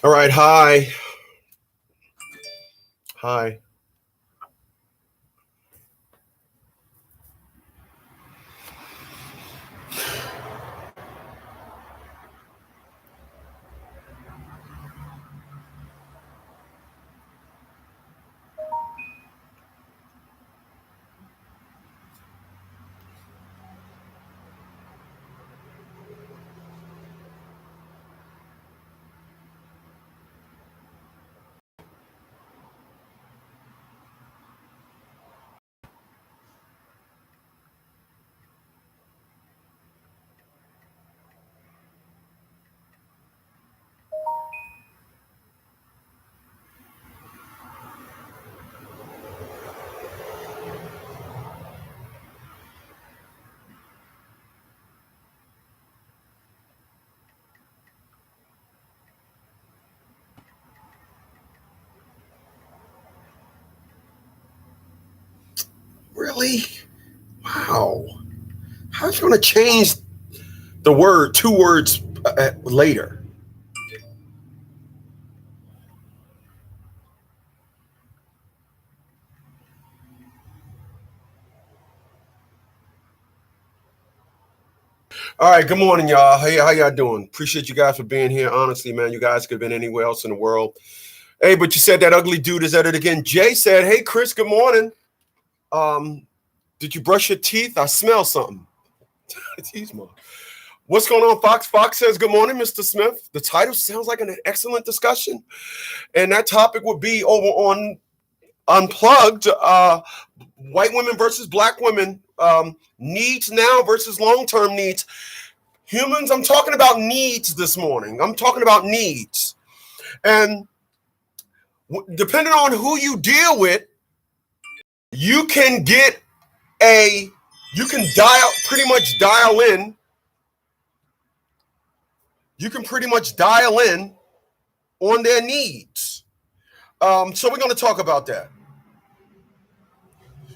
All right. Hi. Hi. Really? Wow. How's it going to change the word, two words later? All right. Good morning, y'all. Hey, how y'all doing? Appreciate you guys for being here. Honestly, man, you guys could have been anywhere else in the world. Hey, but you said that ugly dude is at it again. Jay said, "Hey, Chris. Good morning. Um, did you brush your teeth? I smell something." Teeth, man. What's going on, Fox? Fox says, "Good morning, Mr. Smith." The title sounds like an excellent discussion, and that topic would be over on Unplugged. White women versus black women, needs now versus long-term needs. Humans, I'm talking about needs this morning. I'm talking about needs. And depending on who you deal with, you can pretty much dial in. You can pretty much dial in on their needs. So we're going to talk about that.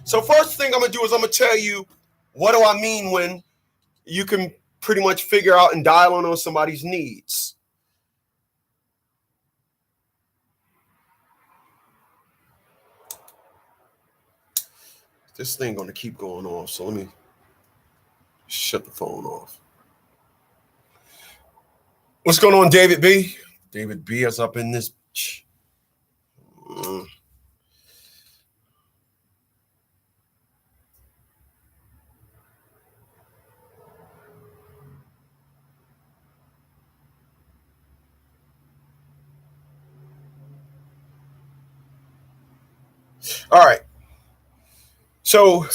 So first thing I'm going to do is I'm going to tell you, what do I mean when you can pretty much figure out and dial in on somebody's needs. This thing going to keep going off, so let me shut the phone off. What's going on, David B? David B is up in this. All right. So,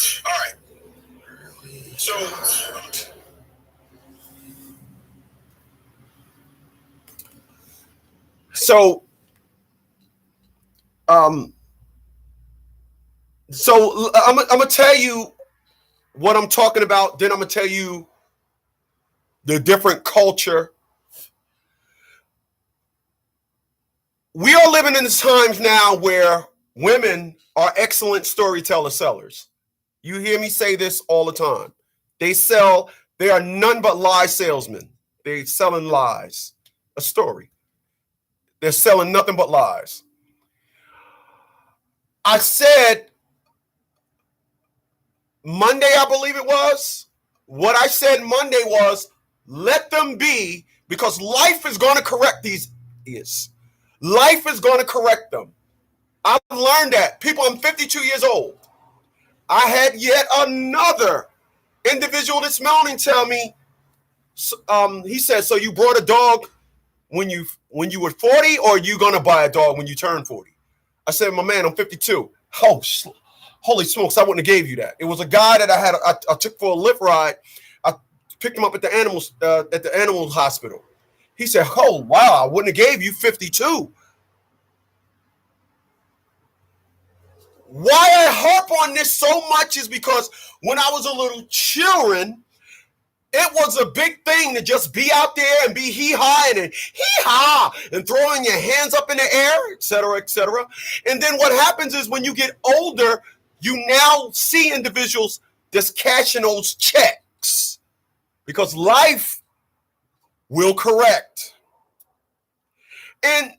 So, I'm gonna tell you what I'm talking about. Then I'm gonna tell you the different culture. We are living in times now where women are excellent storyteller sellers. You hear me say this all the time. They are none but lie salesmen. They're selling lies, a story. They're selling nothing but lies. I said Monday, I believe it was. What I said Monday was, let them be, because life is going to correct these idiots. Life is going to correct them. I've learned that. People, I'm 52 years old. I had yet another individual this morning tell me, he said, "So you brought a dog when you were 40, or are you going to buy a dog when you turn 40? I said, "My man, I'm 52. Oh, holy smokes, I wouldn't have gave you that. It was a guy that I took for a lift ride. I picked him up at the animal hospital. He said, "Oh, wow, I wouldn't have gave you 52. Why I harp on this so much is because when I was a little children, it was a big thing to just be out there and be hee-hawing and hee-haw and throwing your hands up in the air, et cetera, et cetera. And then what happens is when you get older, you now see individuals just cashing those checks because life will correct. And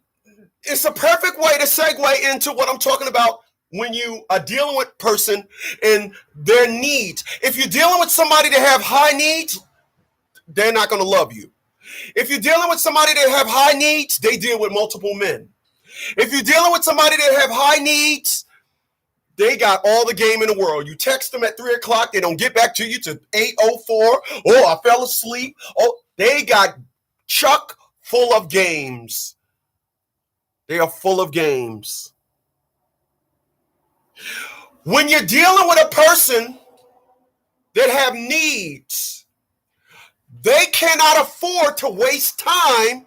it's a perfect way to segue into what I'm talking about when you are dealing with a person and their needs. If you're dealing with somebody that have high needs, they're not going to love you. If you're dealing with somebody that have high needs, they deal with multiple men. If you're dealing with somebody that have high needs, they got all the game in the world. You text them at 3 o'clock, they don't get back to you to 8:04. Oh, I fell asleep. Oh, they got chuck full of games. They are full of games. When you're dealing with a person that have needs, they cannot afford to waste time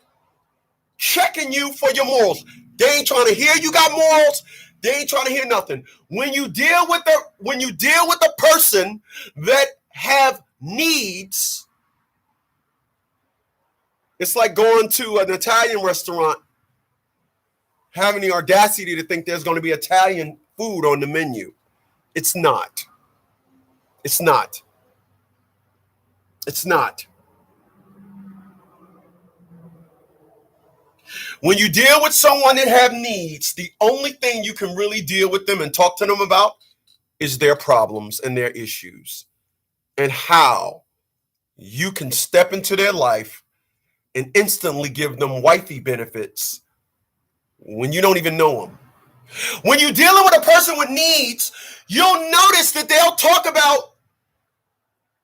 checking you for your morals. They ain't trying to hear you got morals. They ain't trying to hear nothing. When you deal with a person that have needs, it's like going to an Italian restaurant, having the audacity to think there's going to be Italian food on the menu. It's not. It's not. It's not. When you deal with someone that have needs, the only thing you can really deal with them and talk to them about is their problems and their issues and how you can step into their life and instantly give them wifey benefits when you don't even know them. When you're dealing with a person with needs, you'll notice that they'll talk about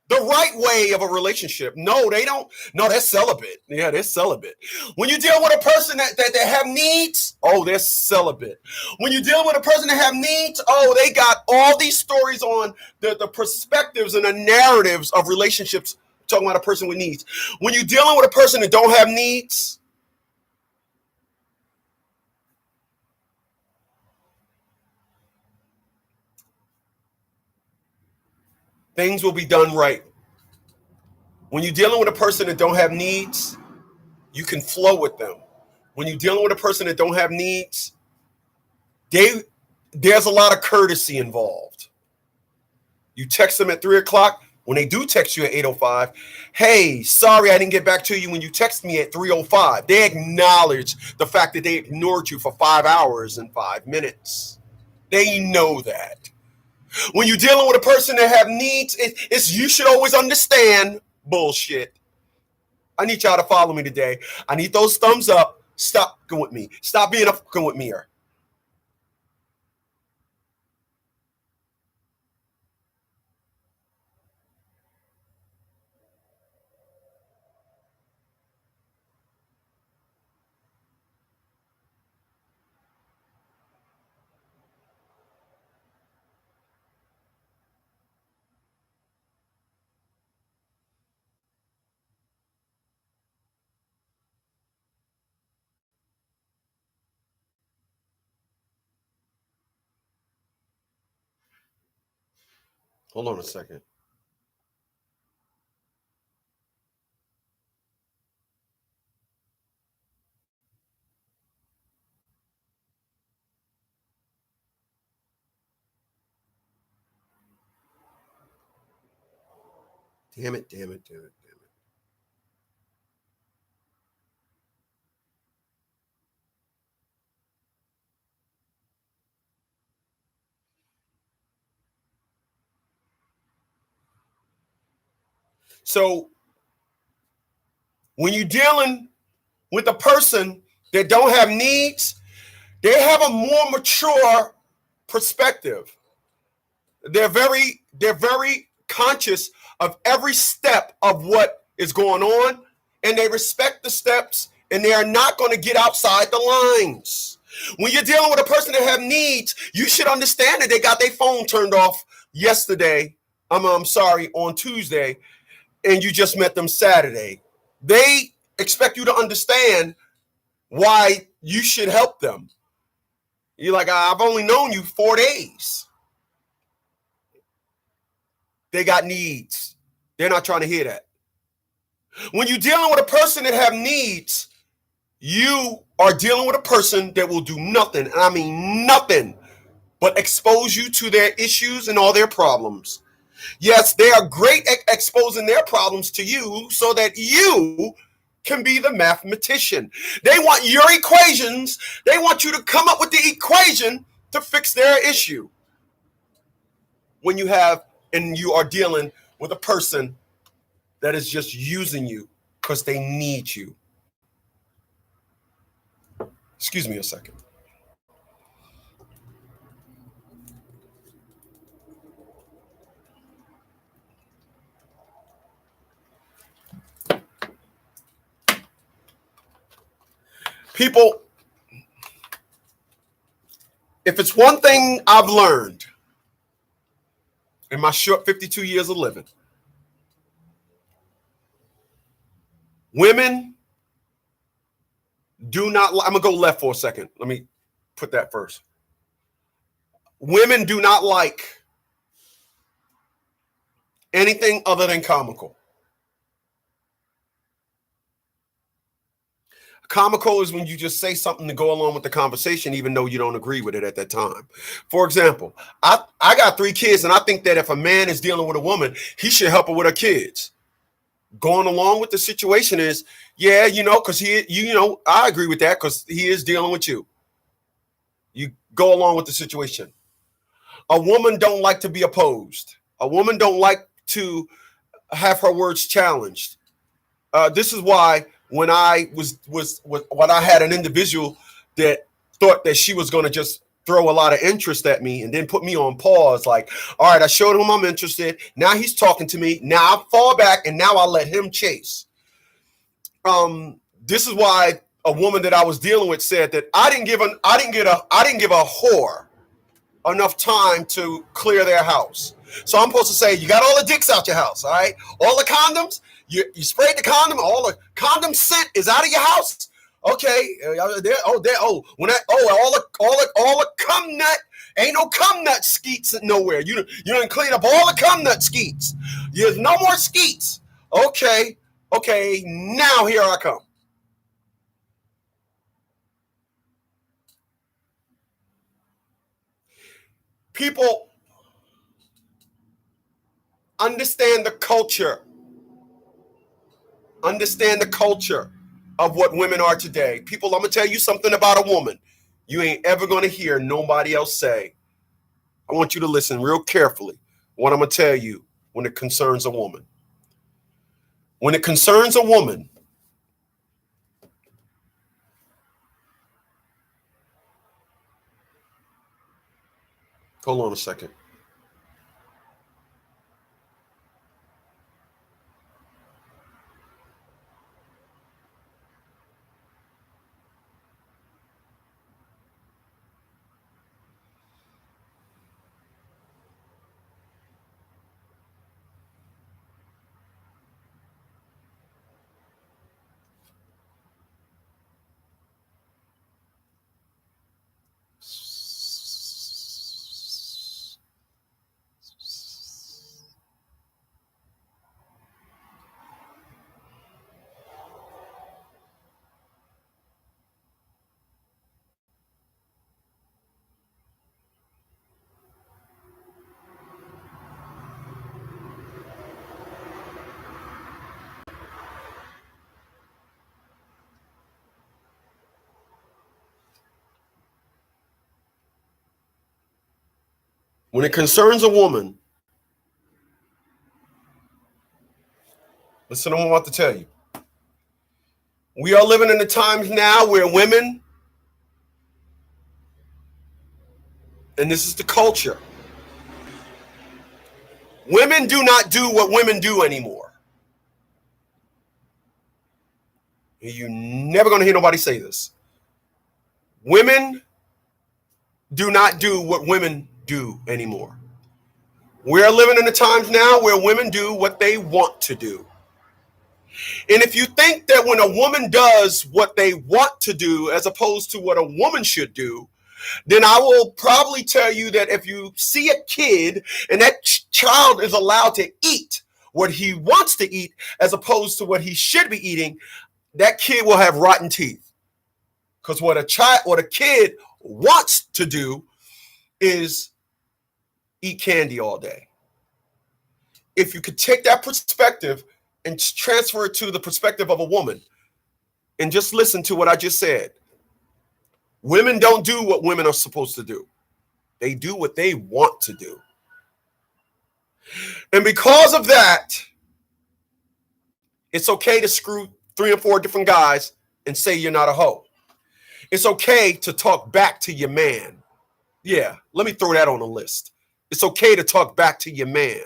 the right way of a relationship. No, they don't. No, they're celibate. Yeah, they're celibate. When you deal with a person that have needs, oh, they're celibate. When you deal with a person that have needs, oh, they got all these stories on the perspectives and the narratives of relationships, talking about a person with needs. When you're dealing with a person that don't have needs, things will be done right. When you're dealing with a person that don't have needs, you can flow with them. When you're dealing with a person that don't have needs, there's a lot of courtesy involved. You text them at 3 o'clock. When they do text you at 8:05, hey, sorry I didn't get back to you when you text me at 3:05. They acknowledge the fact that they ignored you for 5 hours and 5 minutes. They know that. When you're dealing with a person that have needs, it's you should always understand bullshit. I need y'all to follow me today. I need those thumbs up. Stop going with me. Stop being a fucking with me. Hold on a second. Damn it. So when you're dealing with a person that don't have needs, they have a more mature perspective. They're very conscious of every step of what is going on, and they respect the steps, and they are not going to get outside the lines. When you're dealing with a person that have needs, you should understand that they got their phone turned off yesterday. I'm sorry, on Tuesday, and you just met them Saturday. They expect you to understand why you should help them. You're like, I've only known you 4 days. They got needs. They're not trying to hear that. When you're dealing with a person that have needs, you are dealing with a person that will do nothing, and I mean nothing, but expose you to their issues and all their problems. Yes, they are great at exposing their problems to you so that you can be the mathematician. They want your equations. They want you to come up with the equation to fix their issue. When you are dealing with a person that is just using you because they need you. Excuse me a second. People, if it's one thing I've learned in my short 52 years of living, women do not, I'm going to go left for a second. Let me put that first. Women do not like anything other than comical. Comical is when you just say something to go along with the conversation, even though you don't agree with it at that time. For example, I got 3 kids, and I think that if a man is dealing with a woman, he should help her with her kids. Going along with the situation is, yeah, because I agree with that because he is dealing with you. You go along with the situation. A woman don't like to be opposed. A woman don't like to have her words challenged. This is why when I when I had an individual that thought that she was going to just throw a lot of interest at me and then put me on pause, like, all right, I showed him I'm interested. Now he's talking to me. Now I fall back and now I let him chase. This is why a woman that I was dealing with said that I didn't give a whore enough time to clear their house. So I'm supposed to say, you got all the dicks out your house, all right? All the condoms, you sprayed the condom, all the condom scent is out of your house. Okay, all the cum nut, ain't no cum nut skeets nowhere. You done clean up all the cum nut skeets. There's no more skeets. Okay, now here I come. People understand the culture. Understand the culture of what women are today. People, I'm going to tell you something about a woman you ain't ever going to hear nobody else say. I want you to listen real carefully what I'm going to tell you when it concerns a woman. When it concerns a woman, hold on a second. When it concerns a woman, listen to what I'm about to tell you. We are living in the times now where women, and this is the culture, women do not do what women do anymore. You're never going to hear nobody say this. Women do not do what women do anymore. We're living in the times now where women do what they want to do. And if you think that when a woman does what they want to do as opposed to what a woman should do, then I will probably tell you that if you see a kid and that child is allowed to eat what he wants to eat as opposed to what he should be eating, that kid will have rotten teeth. Because what a kid wants to do is eat candy all day. If you could take that perspective and transfer it to the perspective of a woman, And just listen to what I just said. Women don't do what women are supposed to do. They do what they want to do. And because of that, it's okay to screw 3 or 4 different guys and say you're not a hoe. It's okay to talk back to your man. Yeah, let me throw that on the list. It's okay to talk back to your man.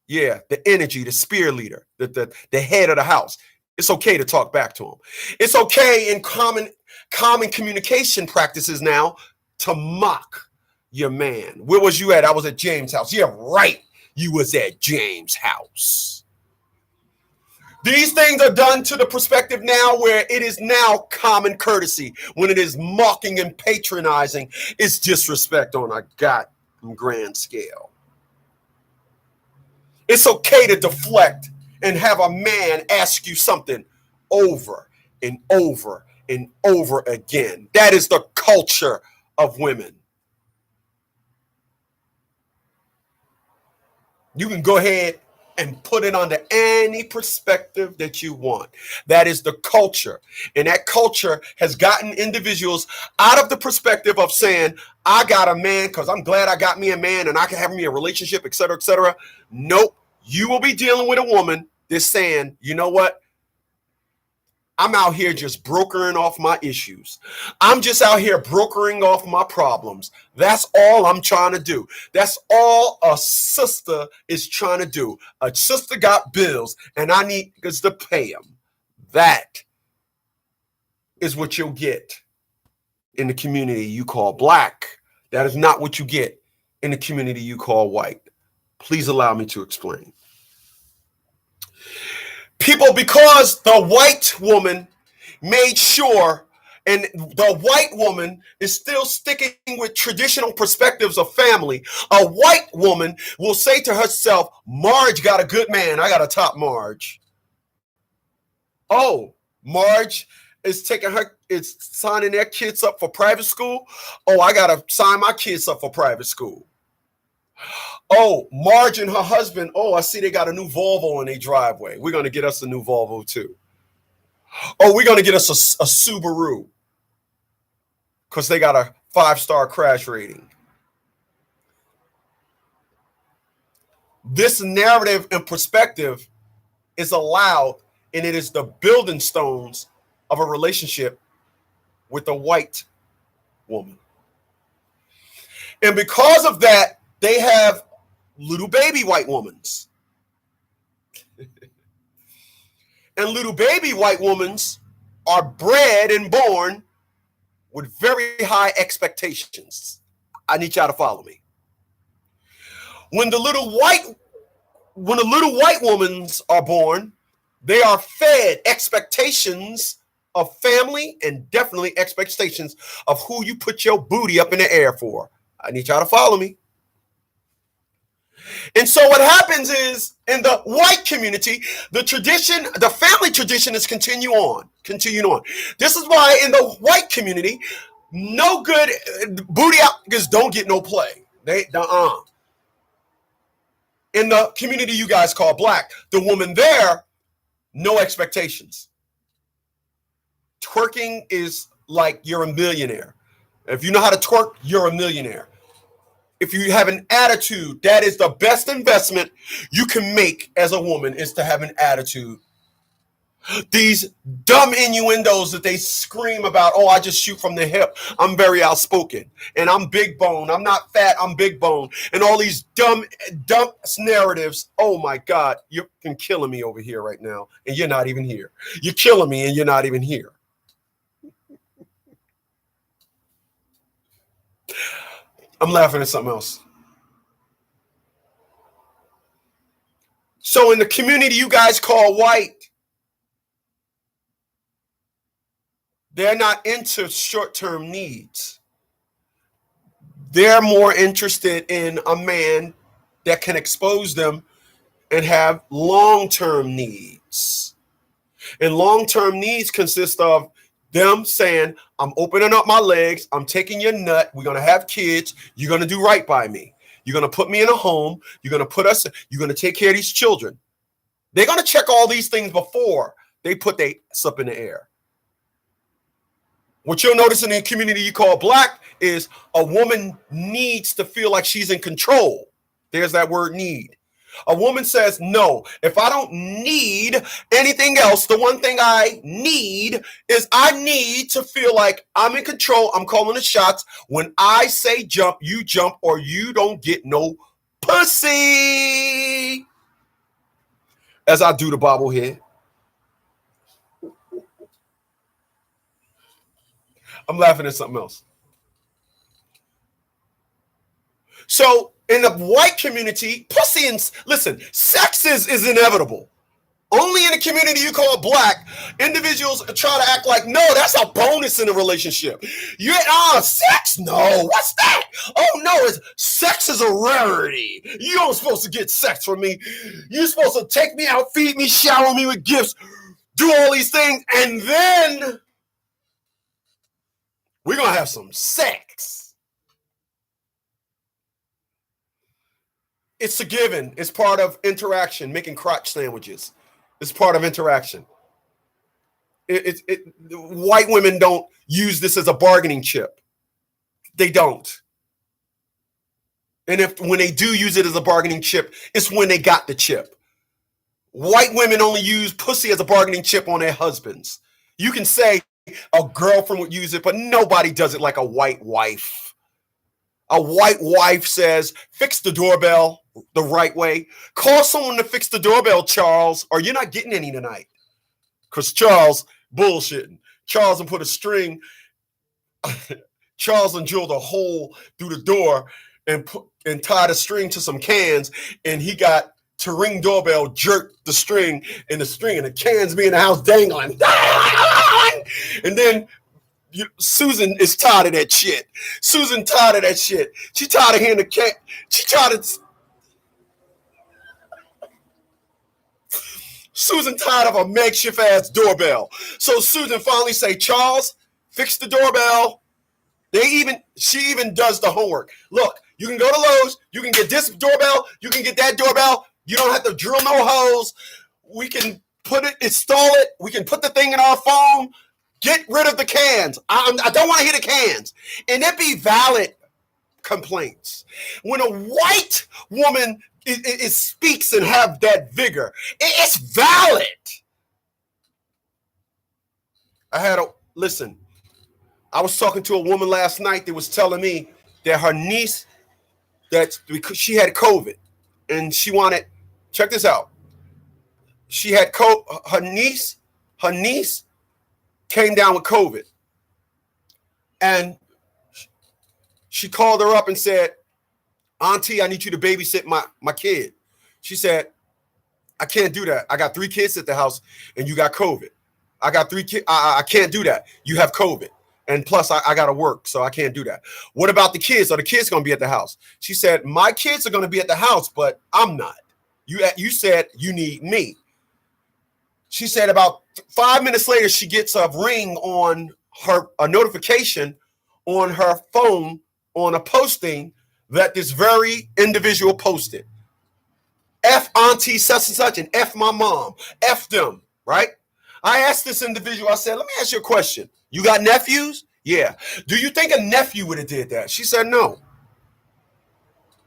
Yeah, the energy, the spear leader, the head of the house. It's okay to talk back to him. It's okay in common communication practices now to mock your man. Where was you at? I was at James' house. Yeah, right. You was at James' house. These things are done to the perspective now where it is now common courtesy. When it is mocking and patronizing, it's disrespect on a goddamn grand scale. It's okay to deflect and have a man ask you something over and over and over again. That is the culture of women. You can go ahead and put it under any perspective that you want. That is the culture. And that culture has gotten individuals out of the perspective of saying, I got a man because I'm glad I got me a man and I can have me a relationship, et cetera, et cetera. Nope. You will be dealing with a woman that's saying, you know what? I'm out here just brokering off my issues. I'm just out here brokering off my problems. That's all I'm trying to do. That's all a sister is trying to do. A sister got bills and I need to pay them. That is what you'll get in the community you call black. That is not what you get in the community you call white. Please allow me to explain. People, because the white woman made sure, and the white woman is still sticking with traditional perspectives of family, a white woman will say to herself, Marge got a good man. I got to top Marge. Oh, Marge is signing their kids up for private school. Oh, I got to sign my kids up for private school. Oh, Marge and her husband. Oh, I see they got a new Volvo in their driveway. We're going to get us a new Volvo too. Oh, we're going to get us a Subaru because they got a 5-star crash rating. This narrative and perspective is allowed, and it is the building stones of a relationship with a white woman. And because of that, they have little baby white womans. And little baby white womans are bred and born with very high expectations. I need y'all to follow me. When the little white womans are born, they are fed expectations of family and definitely expectations of who you put your booty up in the air for. I need y'all to follow me. And so what happens is in the white community, the tradition, the family tradition is continuing on. This is why in the white community, no good booty out because don't get no play. In the community you guys call black, the woman there, no expectations. Twerking is like you're a millionaire. If you know how to twerk, you're a millionaire. If you have an attitude, that is the best investment you can make as a woman, is to have an attitude. These dumb innuendos that they scream about, oh, I just shoot from the hip. I'm very outspoken and I'm big bone. I'm not fat, I'm big bone. And all these dumb narratives. Oh my God, you're killing me over here right now. And you're not even here. You're killing me and you're not even here. I'm laughing at something else. So in the community you guys call white, they're not into short-term needs. They're more interested in a man that can expose them and have long-term needs. And long-term needs consist of them saying, I'm opening up my legs, I'm taking your nut, we're going to have kids, you're going to do right by me. You're going to put me in a home, you're going to take care of these children. They're going to check all these things before they put their ass up in the air. What you'll notice in the community you call black is a woman needs to feel like she's in control. There's that word need. A woman says, no, if I don't need anything else, the one thing I need is I need to feel like I'm in control. I'm calling the shots. When I say jump, or you don't get no pussy. As I do the bobblehead. I'm laughing at something else. So in the white community, pussy and listen, sex is inevitable. Only in the community you call black, individuals try to act like, no, that's a bonus in a relationship. Sex? No, what's that? Oh no, sex is a rarity. You aren't supposed to get sex from me. You're supposed to take me out, feed me, shower me with gifts, do all these things, and then we're gonna have some sex. It's a given. It's part of interaction, making crotch sandwiches. It's part of interaction. White women don't use this as a bargaining chip. They don't. And when they do use it as a bargaining chip, it's when they got the chip. White women only use pussy as a bargaining chip on their husbands. You can say a girlfriend would use it, but nobody does it like a white wife. A white wife says, fix the doorbell the right way. Call someone to fix the doorbell, Charles, or you're not getting any tonight. Because Charles bullshitting. Charles and put a string. Charles and drilled a hole through the door and tied a string to some cans, and he got to ring doorbell, jerked the string, and the cans be in the house dangling. And then Susan is tired of that shit. Susan tired of that shit. She tired of hearing the cat. She tired of. Susan tired of a makeshift ass doorbell. So Susan finally say, Charles, fix the doorbell. She even does the homework. Look, you can go to Lowe's. You can get this doorbell. You can get that doorbell. You don't have to drill no holes. We can install it. We can put the thing in our phone. Get rid of the cans. I don't want to hear the cans. And it be valid complaints. When a white woman it speaks and have that vigor, it's valid. Listen, I was talking to a woman last night that was telling me that her niece, because she had COVID and she wanted, check this out. She had her niece came down with COVID, and she called her up and said, Auntie, I need you to babysit my kid. She said, I can't do that. I got 3 kids at the house and you got COVID. I got 3 kids. I can't do that. You have COVID. And plus I got to work, so I can't do that. What about the kids? Are the kids going to be at the house? She said, my kids are going to be at the house, but I'm not. You said you need me. She said about 5 minutes later, she gets a ring on a notification on her phone on a posting that this very individual posted. F auntie such and such and F my mom. F them, right? I asked this individual, I said, let me ask you a question. You got nephews? Yeah. Do you think a nephew would have did that? She said no.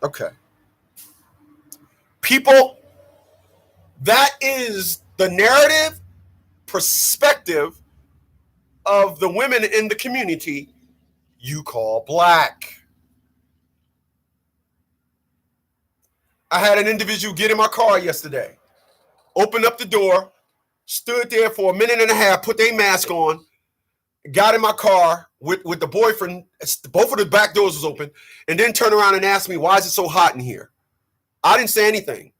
Okay. People, that is the narrative perspective of the women in the community you call black. I had an individual get in my car yesterday, opened up the door, stood there for a minute and a half, put their mask on, got in my car with the boyfriend. Both of the back doors was open, and then turned around and asked me, why is it so hot in here? I didn't say anything.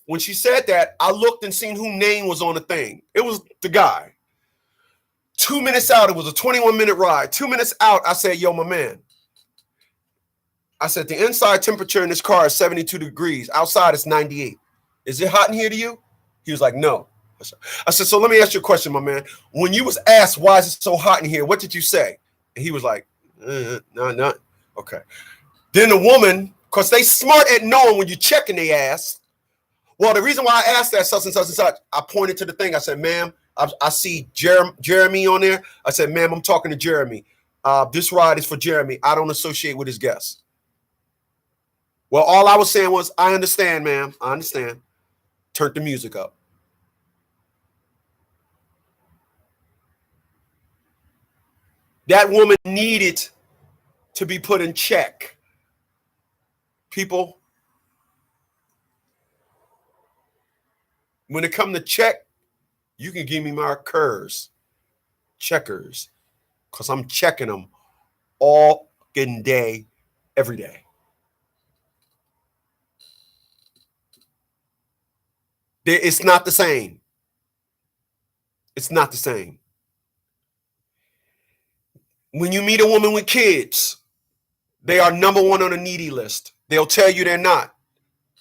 When she said that, I looked and seen whose name was on the thing. It was the guy. 2 minutes out, it was a 21-minute ride. 2 minutes out, I said, yo, my man. I said, the inside temperature in this car is 72 degrees. Outside, it's 98. Is it hot in here to you? He was like, no. I said, so let me ask you a question, my man. When you was asked, why is it so hot in here, what did you say? And he was like, no. Okay. Then the woman, because they smart at knowing when you're checking their ass. Well, the reason why I asked that such and such and such, I pointed to the thing. I said, ma'am, I see Jeremy on there. I said, ma'am, I'm talking to Jeremy. This ride is for Jeremy. I don't associate with his guests. Well, all I was saying was, I understand, ma'am. I understand. Turn the music up. That woman needed to be put in check. People, when it comes to check, you can give me my checkers, because I'm checking them all day, every day. It's not the same. It's not the same. When you meet a woman with kids, they are number one on the needy list. They'll tell you they're not.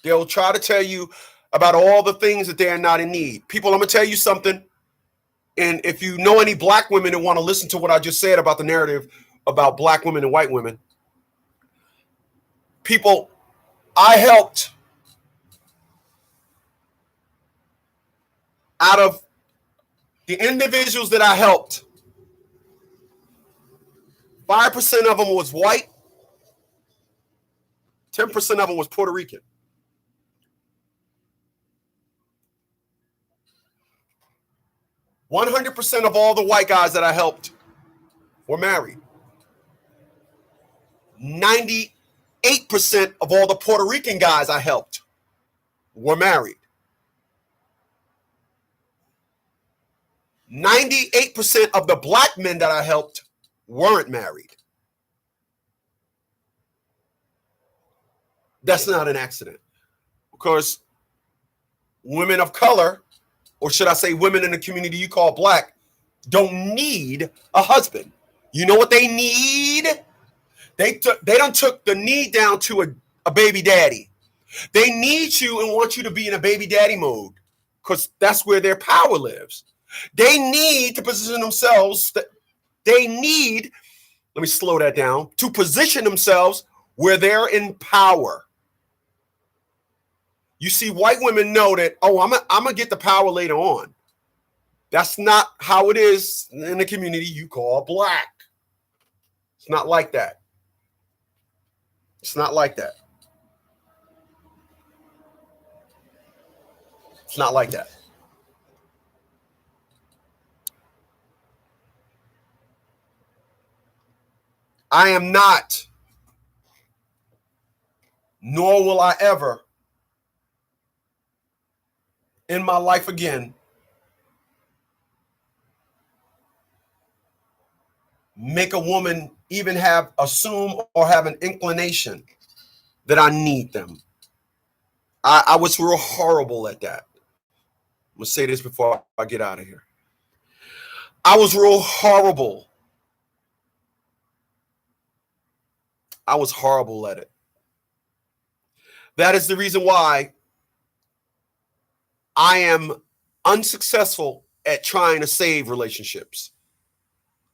They'll try to tell you about all the things that they're not in need. People, I'm going to tell you something. And if you know any black women that want to listen to what I just said about the narrative about black women and white women, people, I helped out of the individuals that I helped, 5% of them was white, 10% of them was Puerto Rican. 100% of all the white guys that I helped were married. 98% of all the Puerto Rican guys I helped were married. 98% of the black men that I helped weren't married. That's not an accident. Because women of color, or should I say women in the community you call black, don't need a husband. You know what they need? They done took the need down to a baby daddy. They need you and want you to be in a baby daddy mode, because that's where their power lives. They need to position themselves. They need, let me slow that down, to position themselves where they're in power. You see, white women know that, oh, I'm going to get the power later on. That's not how it is in the community you call black. It's not like that. It's not like that. It's not like that. I am not, nor will I ever in my life again make a woman even assume or have an inclination that I need them. I was real horrible at that. I'm going to say this before I get out of here. I was real horrible. I was horrible at it. That is the reason why I am unsuccessful at trying to save relationships.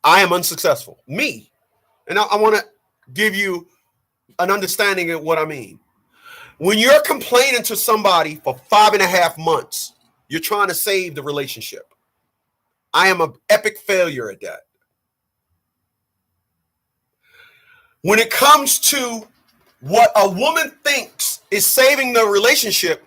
I am unsuccessful. Me. And I want to give you an understanding of what I mean. When you're complaining to somebody for 5.5 months, you're trying to save the relationship. I am an epic failure at that. When it comes to what a woman thinks is saving the relationship,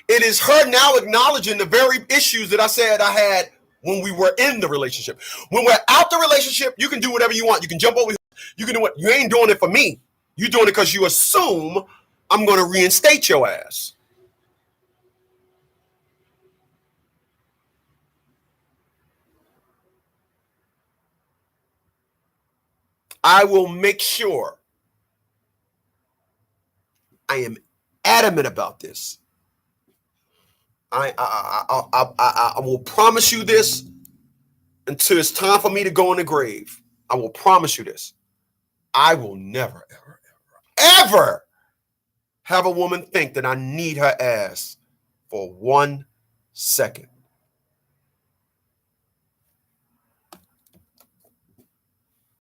it is her now acknowledging the very issues that I said I had when we were in the relationship. When we're out the relationship, you can do whatever you want. You can jump over. You can do what. You ain't doing it for me. You're doing it because you assume I'm going to reinstate your ass. I will make sure I am adamant about this. I will promise you this until it's time for me to go in the grave. I will promise you this. I will never, ever, ever, ever have a woman think that I need her ass for 1 second.